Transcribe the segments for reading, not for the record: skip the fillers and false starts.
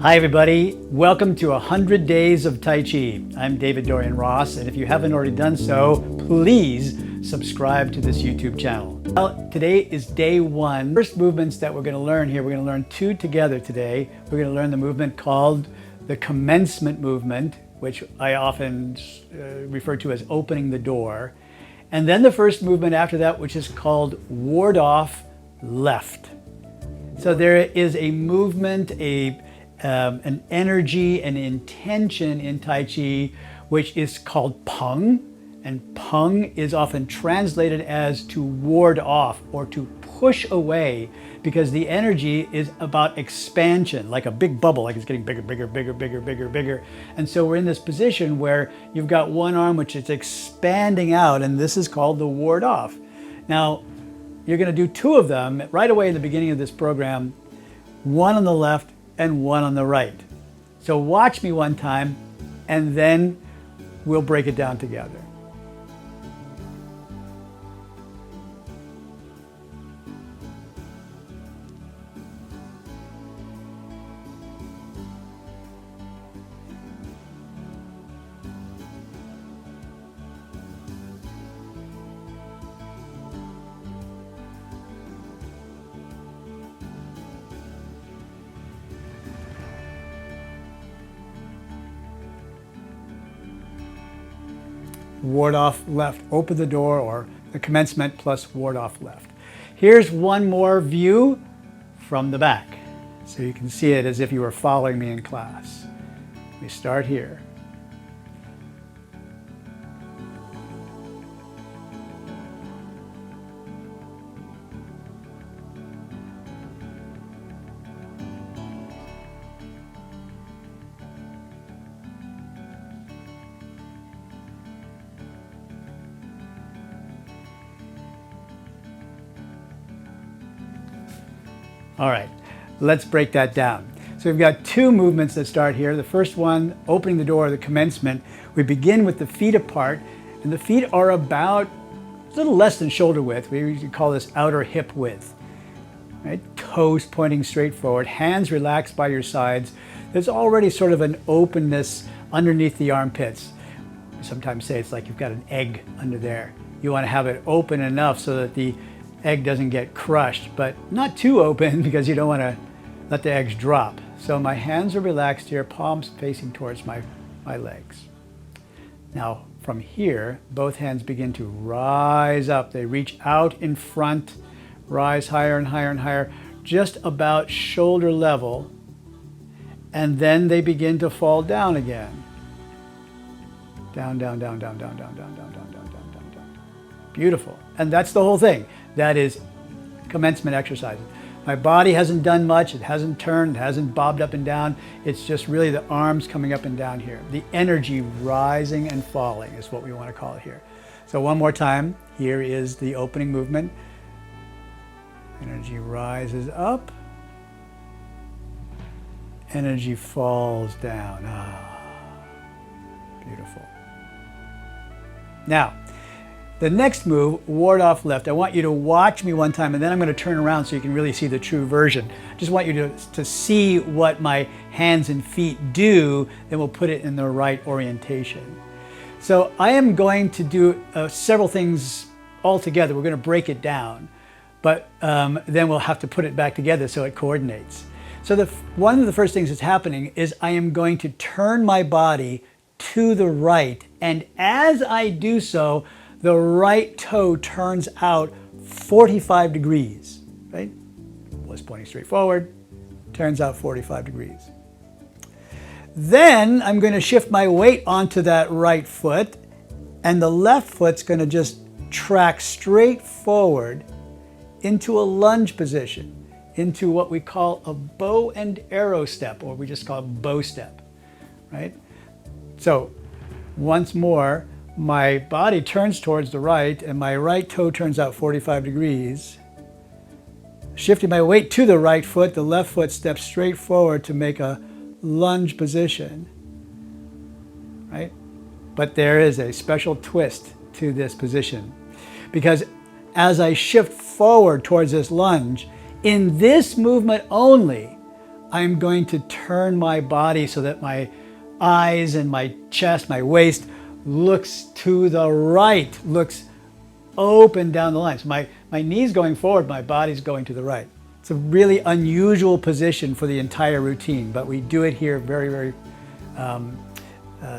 Hi everybody, welcome to 100 Days of Tai Chi. I'm David-Dorian Ross, and if you haven't already done so, please subscribe to this YouTube channel. Well, today is day one. First movements that we're going to learn here, we're going to learn two together today. We're going to learn the movement called the Commencement movement, which I often refer to as opening the door. And then the first movement after that, which is called ward off left. So there is a movement, an energy, an intention in Tai Chi, which is called peng. And peng is often translated as to ward off or to push away, because the energy is about expansion, like a big bubble, like it's getting bigger, bigger, bigger, bigger, bigger, bigger. And so we're in this position where you've got one arm which is expanding out, and this is called the ward off. Now, you're going to do two of them right away in the beginning of this program, one on the left and one on the right. So watch me one time, and then we'll break it down together. Ward off left, open the door, or the commencement plus ward off left. Here's one more view from the back, so you can see it as if you were following me in class. We start here. All right, let's break that down. So we've got two movements that start here. The first one, opening the door, the commencement. We begin with the feet apart, and the feet are about a little less than shoulder width. We usually call this outer hip width. Right? Toes pointing straight forward, hands relaxed by your sides. There's already sort of an openness underneath the armpits. We sometimes say it's like you've got an egg under there. You want to have it open enough so that the egg doesn't get crushed, but not too open because you don't want to let the eggs drop. So my hands are relaxed here, palms facing towards my legs. Now from here, both hands begin to rise up. They reach out in front, rise higher and higher and higher, just about shoulder level, and then they begin to fall down again. Down, down, down, down, down, down, down, down, down, down, down, down, down. Beautiful. And that's the whole thing. That is commencement exercises. My body hasn't done much. It hasn't turned, it hasn't bobbed up and down. It's just really the arms coming up and down here. The energy rising and falling is what we want to call it here. So one more time. Here is the opening movement. Energy rises up. Energy falls down. Beautiful. Now, the next move, ward off left, I want you to watch me one time, and then I'm going to turn around so you can really see the true version. I just want you to see what my hands and feet do, then we'll put it in the right orientation. So I am going to do several things all together. We're going to break it down, but then we'll have to put it back together so it coordinates. So one of the first things that's happening is I am going to turn my body to the right, and as I do so, the right toe turns out 45 degrees, right? Was pointing straight forward, turns out 45 degrees. Then I'm going to shift my weight onto that right foot, and the left foot's going to just track straight forward into a lunge position, into what we call a bow and arrow step, or we just call it bow step, right? So once more, my body turns towards the right, and my right toe turns out 45 degrees. Shifting my weight to the right foot, the left foot steps straight forward to make a lunge position, right? But there is a special twist to this position, because as I shift forward towards this lunge, in this movement only, I'm going to turn my body so that my eyes and my chest, my waist looks to the right, looks open down the line. So my knee's going forward, my body's going to the right. It's a really unusual position for the entire routine, but we do it here very, very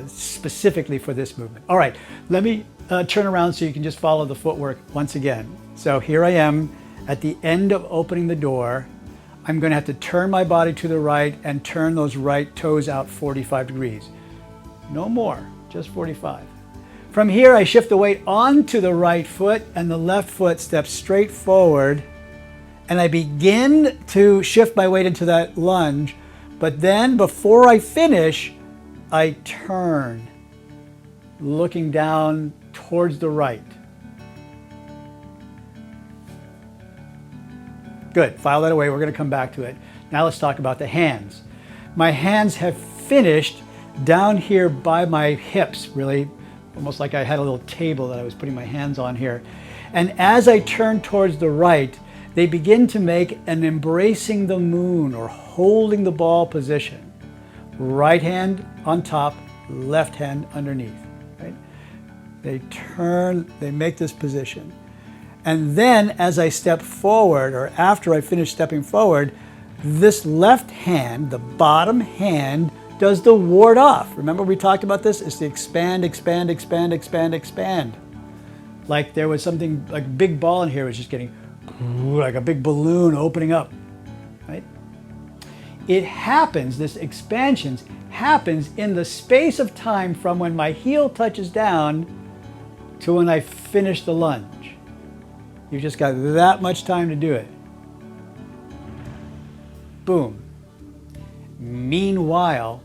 specifically for this movement. All right, let me turn around so you can just follow the footwork once again. So here I am at the end of opening the door. I'm going to have to turn my body to the right and turn those right toes out 45 degrees. No more, just 45. From here, I shift the weight onto the right foot and the left foot steps straight forward, and I begin to shift my weight into that lunge, but then before I finish, I turn, looking down towards the right. Good, file that away, we're gonna come back to it. Now let's talk about the hands. My hands have finished down here by my hips, really, almost like I had a little table that I was putting my hands on here. And as I turn towards the right, they begin to make an embracing the moon or holding the ball position. Right hand on top, left hand underneath, right? They turn, they make this position. And then as I step forward, or after I finish stepping forward, this left hand, the bottom hand, does the ward off. Remember we talked about this? It's the expand, expand, expand, expand, expand. Like there was something, like a big ball in here was just getting like a big balloon opening up, right? It happens, this expansion happens in the space of time from when my heel touches down to when I finish the lunge. You've just got that much time to do it. Boom. Meanwhile,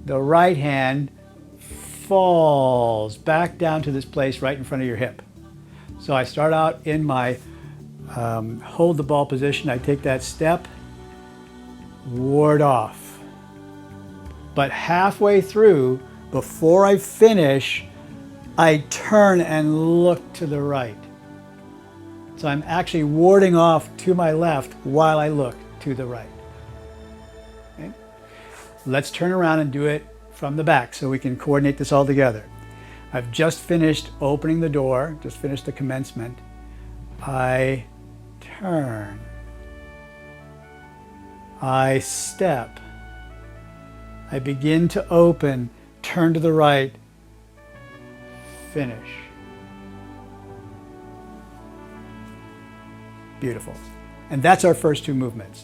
the right hand falls back down to this place right in front of your hip. So I start out in my hold the ball position. I take that step, ward off. But halfway through, before I finish, I turn and look to the right. So I'm actually warding off to my left while I look to the right. Okay? Let's turn around and do it from the back so we can coordinate this all together. I've just finished opening the door, just finished the commencement. I turn. I step. I begin to open, turn to the right, finish. Beautiful. And that's our first two movements.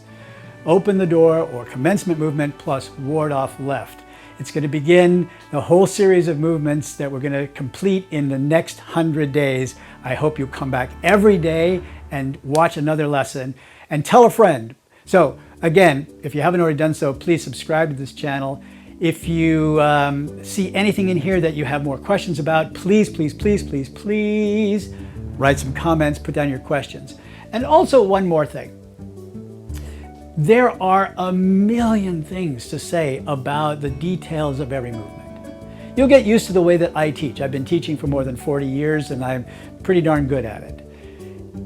Open the door or commencement movement plus ward off left. It's going to begin the whole series of movements that we're going to complete in the next 100 days. I hope you'll come back every day and watch another lesson and tell a friend. So again, if you haven't already done so, please subscribe to this channel. If you see anything in here that you have more questions about, please, please, please, please, please write some comments, put down your questions. And also one more thing. There are a million things to say about the details of every movement. You'll get used to the way that I teach. I've been teaching for more than 40 years and I'm pretty darn good at it.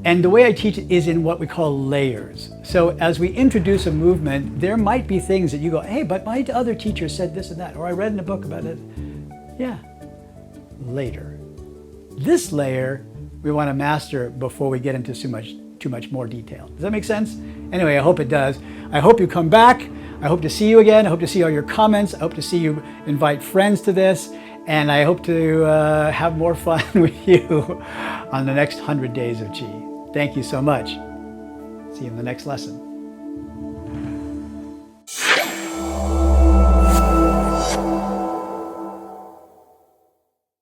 And the way I teach is in what we call layers. So as we introduce a movement, there might be things that you go, hey, but my other teacher said this and that, or I read in a book about it. Yeah, later. This layer we want to master before we get into too much more detail. Does that make sense? Anyway, I hope it does. I hope you come back. I hope to see you again. I hope to see all your comments. I hope to see you invite friends to this. And I hope to have more fun with you on the next 100 Days of Chi. Thank you so much. See you in the next lesson.